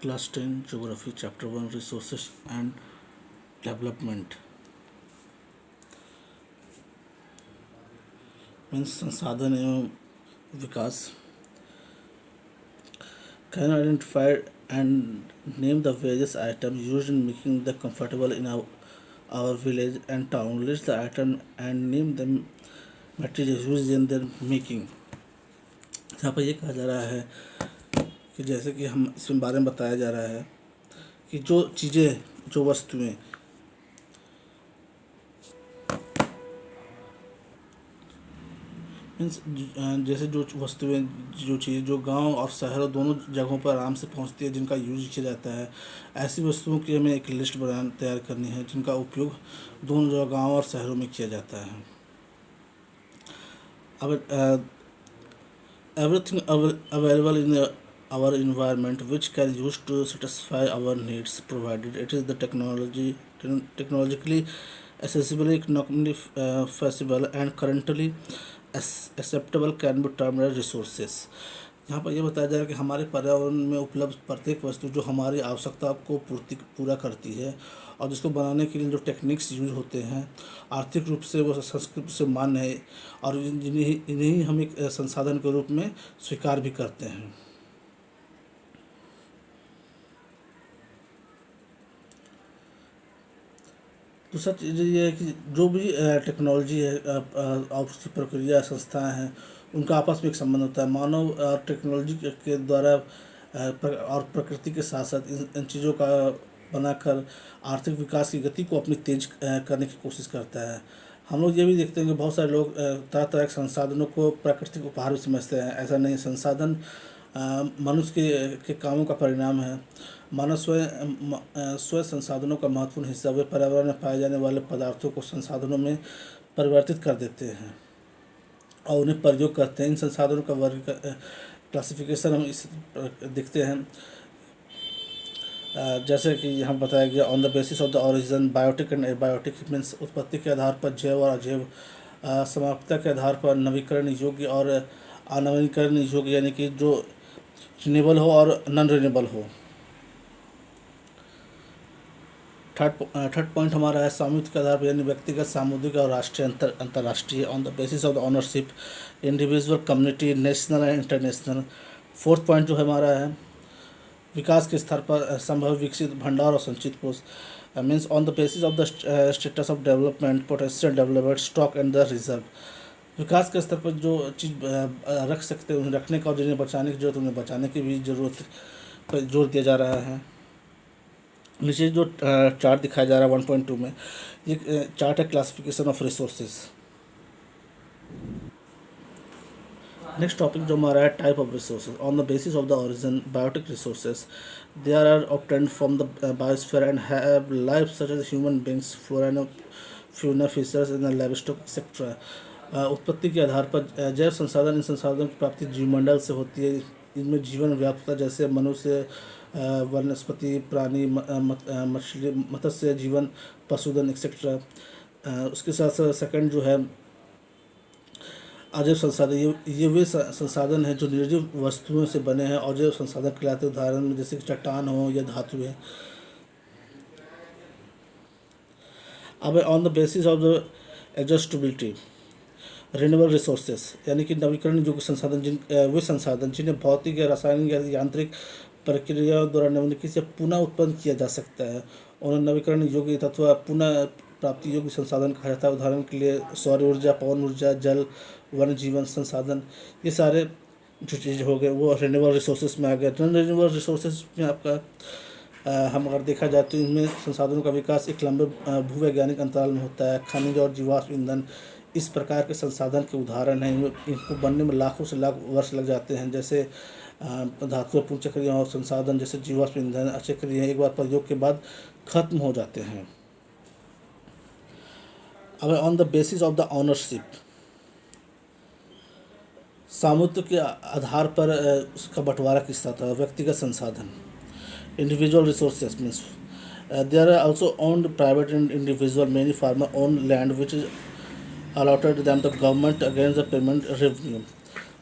Class 10 Geography Chapter 1 Resources and Development means संसाधन एवं विकास. Can identify and name the various items used in making the comfortable in our village and town. List the item and name the materials used in their making. यहाँ पर ये कहा जा रहा है कि जैसे कि हम इसमें बारे में बताया जा रहा है कि जो चीज़ें जो वस्तुएं मीन्स जैसे जो वस्तुएं जो चीज़ जो गांव और शहरों दोनों जगहों पर आराम से पहुंचती है, जिनका यूज किया जाता है, ऐसी वस्तुओं की हमें एक लिस्ट तैयार करनी है जिनका उपयोग दोनों जगह गांव और शहरों में किया जाता है. अब everything available in our environment which can use to satisfy our needs, provided it is the technologically accessible, economically feasible and currently acceptable can be termed as resources. यहाँ पर यह बताया जा रहा है कि हमारे पर्यावरण में उपलब्ध प्रत्येक वस्तु जो हमारी आवश्यकता को पूरा करती है और जिसको बनाने के लिए जो टेक्निक्स यूज होते हैं, आर्थिक रूप से वो संस्कृत से मान्य है और इन्हीं हम एक संसाधन के रूप में स्वीकार भी करते हैं. दूसरा चीज़ ये है कि जो भी टेक्नोलॉजी है और उसकी प्रक्रिया संस्थाएं हैं, उनका आपस में एक संबंध होता है. मानव और टेक्नोलॉजी के द्वारा और प्रकृति के साथ साथ इन चीज़ों का बनाकर आर्थिक विकास की गति को अपनी तेज करने की कोशिश करता है. हम लोग ये भी देखते हैं कि बहुत सारे लोग तरह तरह के संसाधनों को प्राकृतिक उपहार भी समझते हैं. ऐसा नहीं, संसाधन मनुष्य के कामों का परिणाम है. मानव स्वयं संसाधनों का महत्वपूर्ण हिस्सा वे पर्यावरण में पाए जाने वाले पदार्थों को संसाधनों में परिवर्तित कर देते हैं और उन्हें प्रयोग करते हैं. इन संसाधनों का वर्ग क्लासिफिकेशन हम इस देखते हैं जैसे कि यहाँ बताया गया on the basis of the origin, biotic and abiotic means उत्पत्ति के आधार पर जैव और अजैव, समाप्तता के आधार पर नवीकरण योग्य और अनवीकरण योग्य, यानी कि जो रिन्यूएबल हो और नॉन रिन्यूएबल हो. थर्ड पॉइंट हमारा है सामूहिक के आधार पर, यानी व्यक्तिगत, सामुदायिक और राष्ट्रीय अंतर्राष्ट्रीय, on the basis of the ownership, individual, community, national and international. Fourth point जो हमारा है विकास के स्तर पर संभव विकसित भंडार और संचित कोष, means on the basis of the status of development, potential development, stock and the reserve. विकास के स्तर पर जो चीज़ रख सकते हैं उन्हें रखने का और जिन्हें बचाने की जरूरत उन्हें बचाने की भी ज़रूरत पर जोर दिया जा रहा है. नीचे जो चार्ट दिखाया जा रहा है 1.2 में, ये चार्ट है classification of resources. Next topic जो हमारा है type of resources. On the basis of the origin, biotic resources there are obtained from the biosphere and have life such as human beings, flora and fauna, fishers in livestock etcetera. उत्पत्ति के आधार पर जैव संसाधन, इन संसाधनों की प्राप्ति जीवमंडल से होती है. इनमें जीवन व्याप्तता जैसे मनुष्य, वनस्पति, प्राणी, मछली, मत्स्य जीवन, पशुधन एक्सेट्रा. उसके साथ साथ सेकंड जो है अजैव संसाधन, ये वे संसाधन हैं जो निर्जीव वस्तुओं से बने हैं. अजैव संसाधन कहलाते हैं उदाहरण में जैसे कि चट्टान हो या धातु है. अब on the basis of the adjustability, renewable resources, यानी कि नवीकरण योग्य संसाधन, वे संसाधन जिन्हें भौतिक या रासायनिक या यांत्रिक प्रक्रियाओं द्वारा निम्नलिखित से पुनः उत्पन्न किया जा सकता है. उन्हें नवीकरण योग्य तथा पुनः प्राप्ति योग्य संसाधन कहा जाता है. उदाहरण के लिए सौर ऊर्जा, पवन ऊर्जा, जल, वन जीवन संसाधन, ये सारे जो चीज़ हो गए वो रिन्यूएबल रिसोर्सेज में आ गए. नॉन रिन्यूएबल रिसोर्सेज में आपका हम अगर देखा जाए तो इनमें संसाधनों का विकास एक लंबे भूवैज्ञानिक अंतराल में होता है. खनिज और जीवाश्म ईंधन इस प्रकार के संसाधन के उदाहरण हैं. इनको बनने में लाखों से लाख वर्ष लग जाते हैं. जैसे धातु पूर्ण चक्रीय और संसाधन जैसे जीवाश्म ईंधन अचक्रीय एक बार प्रयोग के बाद खत्म हो जाते हैं. अब on the basis of the ownership, सामुदाय के आधार पर उसका बंटवारा किस तरह था. व्यक्तिगत संसाधन, individual resources means there are also owned private and individual. Many farmer own land which is allotted them the government against the payment revenue.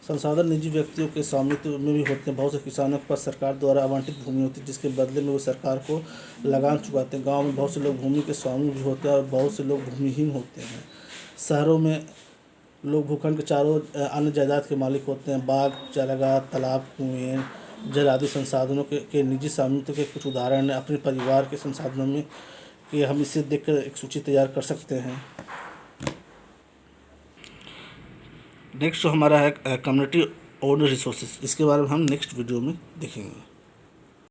संसाधन निजी व्यक्तियों के स्वामित्व में भी होते हैं। बहुत से किसानों के पास सरकार द्वारा आवंटित भूमि होती है, जिसके बदले में वो सरकार को लगान चुकाते हैं। गांव में बहुत से लोग भूमि के स्वामी भी होते हैं और बहुत से लोग भूमिहीन होते हैं। शहरों में लोग भूखंड के चारों अन्य जायदाद के मालिक होते हैं। बाग, चारागाह, तालाब, कुएं, जल आदि संसाधनों के निजी स्वामित्व के कुछ उदाहरण हैं। अपने परिवार के संसाधनों में कि हम इसे देखकर एक सूची तैयार कर सकते हैं। नेक्स्ट हमारा है कम्युनिटी ओन्ड रिसोर्सेज। इसके बारे में हम नेक्स्ट वीडियो में देखेंगे।